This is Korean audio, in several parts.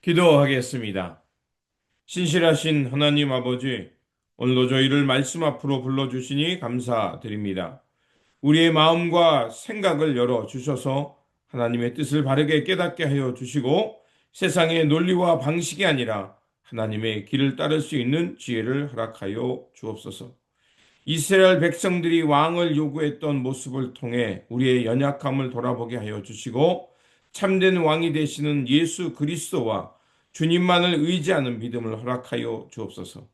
기도하겠습니다. 신실하신 하나님 아버지, 오늘도 저희를 말씀 앞으로 불러주시니 감사드립니다. 우리의 마음과 생각을 열어주셔서 하나님의 뜻을 바르게 깨닫게 하여 주시고 세상의 논리와 방식이 아니라 하나님의 길을 따를 수 있는 지혜를 허락하여 주옵소서. 이스라엘 백성들이 왕을 요구했던 모습을 통해 우리의 연약함을 돌아보게 하여 주시고 참된 왕이 되시는 예수 그리스도와 주님만을 의지하는 믿음을 허락하여 주옵소서.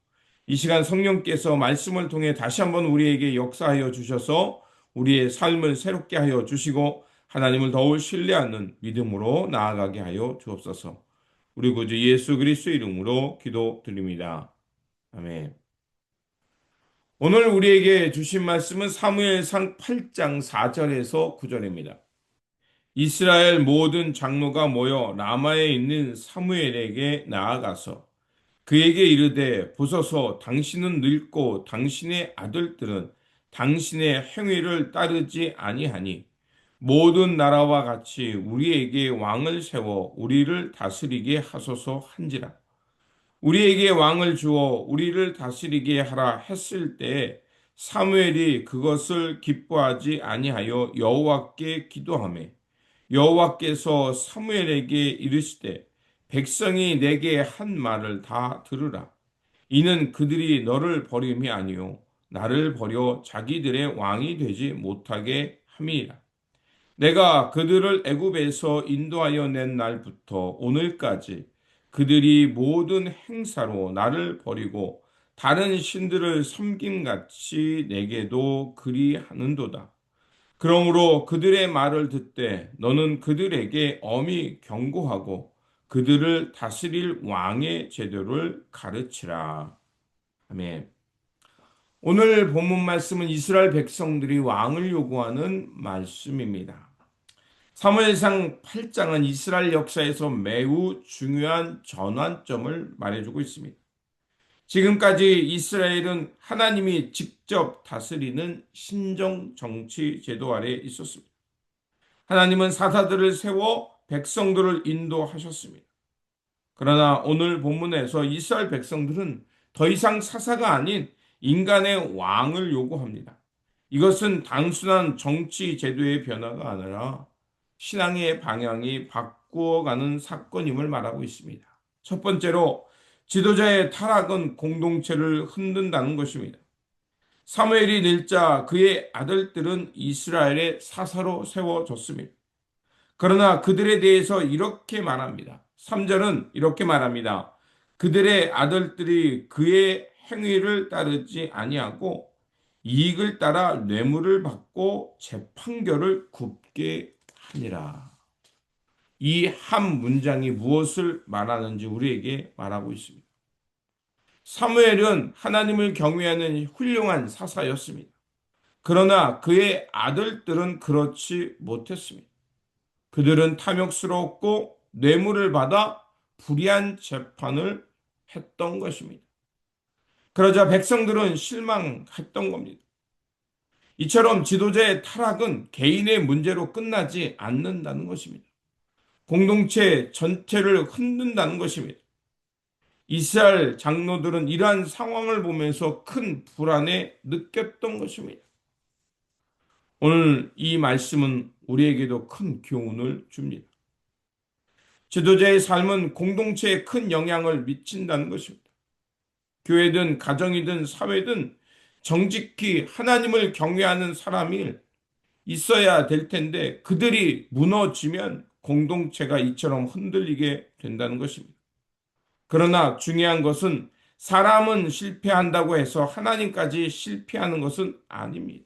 이 시간 성령께서 말씀을 통해 다시 한번 우리에게 역사하여 주셔서 우리의 삶을 새롭게 하여 주시고 하나님을 더욱 신뢰하는 믿음으로 나아가게 하여 주옵소서. 우리 구주 예수 그리스도 이름으로 기도드립니다. 아멘. 오늘 우리에게 주신 말씀은 사무엘상 8장 4절에서 9절입니다. 이스라엘 모든 장로가 모여 라마에 있는 사무엘에게 나아가서 그에게 이르되 보소서 당신은 늙고 당신의 아들들은 당신의 행위를 따르지 아니하니 모든 나라와 같이 우리에게 왕을 세워 우리를 다스리게 하소서 한지라. 우리에게 왕을 주어 우리를 다스리게 하라 했을 때 사무엘이 그것을 기뻐하지 아니하여 여호와께 기도하매 여호와께서 사무엘에게 이르시되 백성이 내게 한 말을 다 들으라. 이는 그들이 너를 버림이 아니요 나를 버려 자기들의 왕이 되지 못하게 함이라. 내가 그들을 애굽에서 인도하여 낸 날부터 오늘까지 그들이 모든 행사로 나를 버리고 다른 신들을 섬김같이 내게도 그리하는도다. 그러므로 그들의 말을 듣되 너는 그들에게 엄히 경고하고 그들을 다스릴 왕의 제도를 가르치라. 아멘. 오늘 본문 말씀은 이스라엘 백성들이 왕을 요구하는 말씀입니다. 사무엘상 8장은 이스라엘 역사에서 매우 중요한 전환점을 말해주고 있습니다. 지금까지 이스라엘은 하나님이 직접 다스리는 신정 정치 제도 아래 있었습니다. 하나님은 사사들을 세워 백성들을 인도하셨습니다. 그러나 오늘 본문에서 이스라엘 백성들은 더 이상 사사가 아닌 인간의 왕을 요구합니다. 이것은 단순한 정치 제도의 변화가 아니라 신앙의 방향이 바꾸어가는 사건임을 말하고 있습니다. 첫 번째로 지도자의 타락은 공동체를 흔든다는 것입니다. 사무엘이 늙자 그의 아들들은 이스라엘의 사사로 세워졌습니다. 그러나 그들에 대해서 이렇게 말합니다. 3절은 이렇게 말합니다. 그들의 아들들이 그의 행위를 따르지 아니하고 이익을 따라 뇌물을 받고 재판결을 굽게 하니라. 이 한 문장이 무엇을 말하는지 우리에게 말하고 있습니다. 사무엘은 하나님을 경외하는 훌륭한 사사였습니다. 그러나 그의 아들들은 그렇지 못했습니다. 그들은 탐욕스러웠고 뇌물을 받아 불의한 재판을 했던 것입니다. 그러자 백성들은 실망했던 겁니다. 이처럼 지도자의 타락은 개인의 문제로 끝나지 않는다는 것입니다. 공동체 전체를 흔든다는 것입니다. 이스라엘 장로들은 이러한 상황을 보면서 큰 불안에 느꼈던 것입니다. 오늘 이 말씀은 우리에게도 큰 교훈을 줍니다. 지도자의 삶은 공동체에 큰 영향을 미친다는 것입니다. 교회든 가정이든 사회든 정직히 하나님을 경외하는 사람이 있어야 될 텐데 그들이 무너지면 공동체가 이처럼 흔들리게 된다는 것입니다. 그러나 중요한 것은 사람은 실패한다고 해서 하나님까지 실패하는 것은 아닙니다.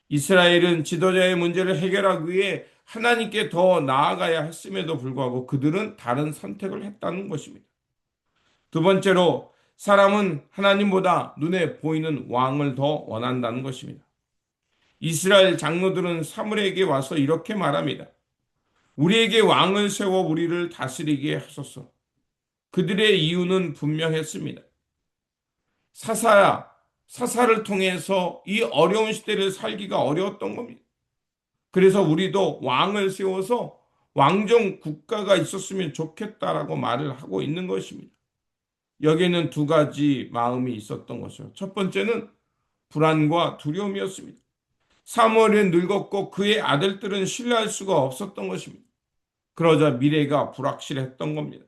이스라엘은 지도자의 문제를 해결하기 위해 하나님께 더 나아가야 했음에도 불구하고 그들은 다른 선택을 했다는 것입니다. 두 번째로 사람은 하나님보다 눈에 보이는 왕을 더 원한다는 것입니다. 이스라엘 장로들은 사무엘에게 와서 이렇게 말합니다. 우리에게 왕을 세워 우리를 다스리게 하소서. 그들의 이유는 분명했습니다. 사사를 통해서 이 어려운 시대를 살기가 어려웠던 겁니다. 그래서 우리도 왕을 세워서 왕정 국가가 있었으면 좋겠다라고 말을 하고 있는 것입니다. 여기에는 두 가지 마음이 있었던 것이죠. 첫 번째는 불안과 두려움이었습니다. 사무엘은 늙었고 그의 아들들은 신뢰할 수가 없었던 것입니다. 그러자 미래가 불확실했던 겁니다.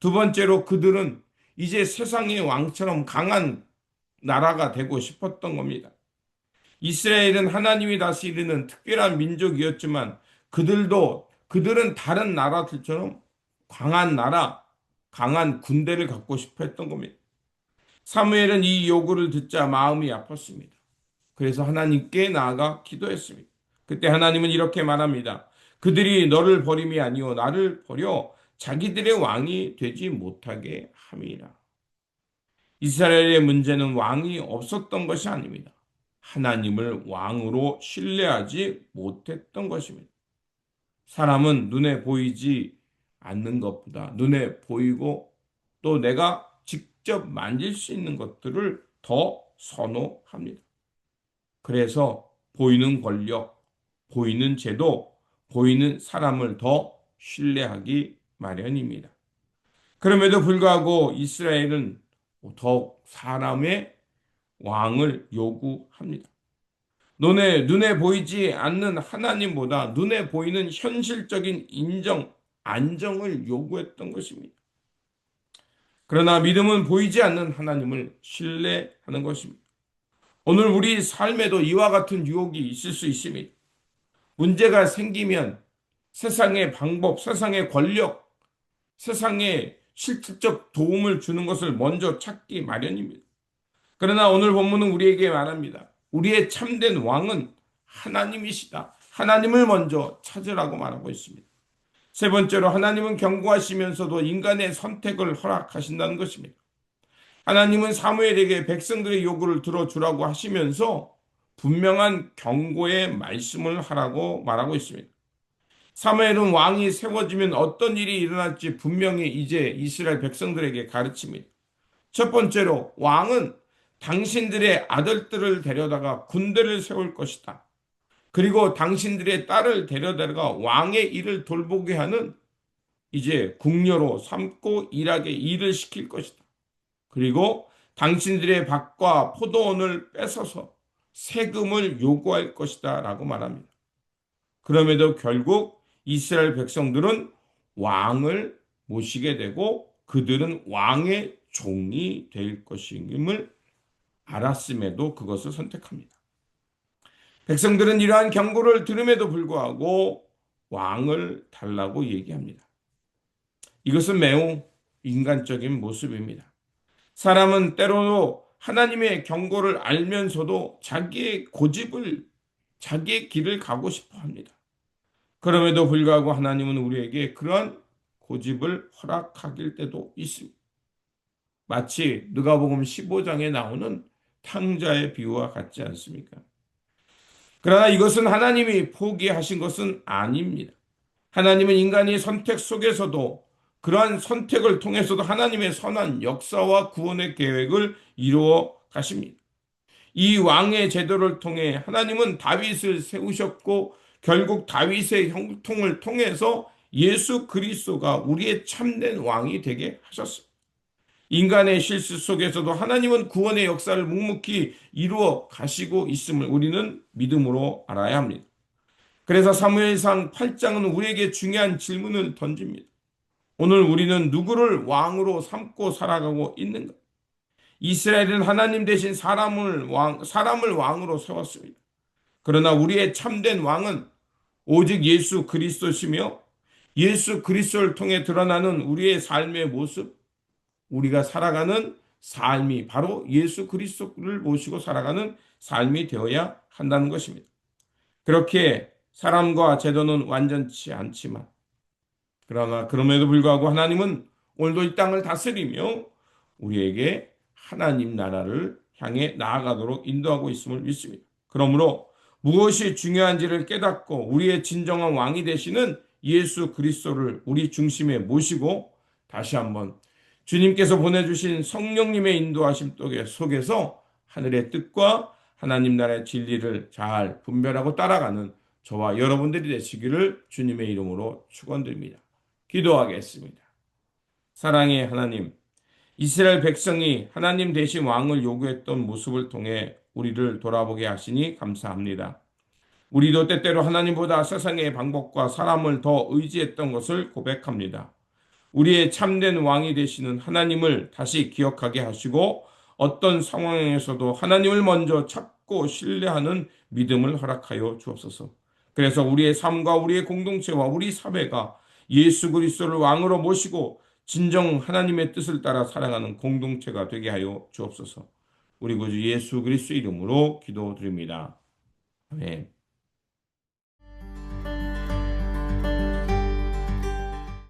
두 번째로 그들은 이제 세상의 왕처럼 강한 나라가 되고 싶었던 겁니다. 이스라엘은 하나님이 다스리는 특별한 민족이었지만 그들은 다른 나라들처럼 강한 나라, 강한 군대를 갖고 싶어 했던 겁니다. 사무엘은 이 요구를 듣자 마음이 아팠습니다. 그래서 하나님께 나아가 기도했습니다. 그때 하나님은 이렇게 말합니다. 그들이 너를 버림이 아니요 나를 버려 자기들의 왕이 되지 못하게 함이라. 이스라엘의 문제는 왕이 없었던 것이 아닙니다. 하나님을 왕으로 신뢰하지 못했던 것입니다. 사람은 눈에 보이지 않는 것보다 눈에 보이고 또 내가 직접 만질 수 있는 것들을 더 선호합니다. 그래서 보이는 권력, 보이는 제도, 보이는 사람을 더 신뢰하기 마련입니다. 그럼에도 불구하고 이스라엘은 더욱 사람의 왕을 요구합니다. 눈에 보이지 않는 하나님보다 눈에 보이는 현실적인 인정, 안정을 요구했던 것입니다. 그러나 믿음은 보이지 않는 하나님을 신뢰하는 것입니다. 오늘 우리 삶에도 이와 같은 유혹이 있을 수 있습니다. 문제가 생기면 세상의 방법, 세상의 권력, 세상에 실질적 도움을 주는 것을 먼저 찾기 마련입니다. 그러나 오늘 본문은 우리에게 말합니다. 우리의 참된 왕은 하나님이시다. 하나님을 먼저 찾으라고 말하고 있습니다. 세 번째로 하나님은 경고하시면서도 인간의 선택을 허락하신다는 것입니다. 하나님은 사무엘에게 백성들의 요구를 들어주라고 하시면서 분명한 경고의 말씀을 하라고 말하고 있습니다. 사무엘은 왕이 세워지면 어떤 일이 일어날지 분명히 이제 이스라엘 백성들에게 가르칩니다. 첫 번째로 왕은 당신들의 아들들을 데려다가 군대를 세울 것이다. 그리고 당신들의 딸을 데려다가 왕의 일을 돌보게 하는 이제 궁녀로 삼고 일하게 일을 시킬 것이다. 그리고 당신들의 밭과 포도원을 뺏어서 세금을 요구할 것이다 라고 말합니다. 그럼에도 결국 이스라엘 백성들은 왕을 모시게 되고 그들은 왕의 종이 될 것임을 알았음에도 그것을 선택합니다. 백성들은 이러한 경고를 들음에도 불구하고 왕을 달라고 얘기합니다. 이것은 매우 인간적인 모습입니다. 사람은 때로도 하나님의 경고를 알면서도 자기의 고집을, 자기의 길을 가고 싶어 합니다. 그럼에도 불구하고 하나님은 우리에게 그런 고집을 허락하길 때도 있습니다. 마치 누가복음 15장에 나오는 탕자의 비유와 같지 않습니까? 그러나 이것은 하나님이 포기하신 것은 아닙니다. 하나님은 인간의 선택 속에서도 그러한 선택을 통해서도 하나님의 선한 역사와 구원의 계획을 이루어 가십니다. 이 왕의 제도를 통해 하나님은 다윗을 세우셨고 결국 다윗의 형통을 통해서 예수 그리스도가 우리의 참된 왕이 되게 하셨습니다. 인간의 실수 속에서도 하나님은 구원의 역사를 묵묵히 이루어 가시고 있음을 우리는 믿음으로 알아야 합니다. 그래서 사무엘상 8장은 우리에게 중요한 질문을 던집니다. 오늘 우리는 누구를 왕으로 삼고 살아가고 있는가? 이스라엘은 하나님 대신 사람을 왕으로 세웠습니다. 그러나 우리의 참된 왕은 오직 예수 그리스도시며 예수 그리스도를 통해 드러나는 우리의 삶의 모습, 우리가 살아가는 삶이 바로 예수 그리스도를 모시고 살아가는 삶이 되어야 한다는 것입니다. 그렇게 사람과 제도는 완전치 않지만 그러나 그럼에도 불구하고 하나님은 오늘도 이 땅을 다스리며 우리에게 하나님 나라를 향해 나아가도록 인도하고 있음을 믿습니다. 그러므로 무엇이 중요한지를 깨닫고 우리의 진정한 왕이 되시는 예수 그리스도를 우리 중심에 모시고 다시 한번 주님께서 보내주신 성령님의 인도하심 속에서 하늘의 뜻과 하나님 나라의 진리를 잘 분별하고 따라가는 저와 여러분들이 되시기를 주님의 이름으로 축원드립니다. 기도하겠습니다. 사랑의 하나님, 이스라엘 백성이 하나님 대신 왕을 요구했던 모습을 통해 우리를 돌아보게 하시니 감사합니다. 우리도 때때로 하나님보다 세상의 방법과 사람을 더 의지했던 것을 고백합니다. 우리의 참된 왕이 되시는 하나님을 다시 기억하게 하시고 어떤 상황에서도 하나님을 먼저 찾고 신뢰하는 믿음을 허락하여 주옵소서. 그래서 우리의 삶과 우리의 공동체와 우리 사회가 예수 그리스도를 왕으로 모시고 진정 하나님의 뜻을 따라 살아가는 공동체가 되게 하여 주옵소서. 우리 구주 예수 그리스도 이름으로 기도드립니다. 아멘.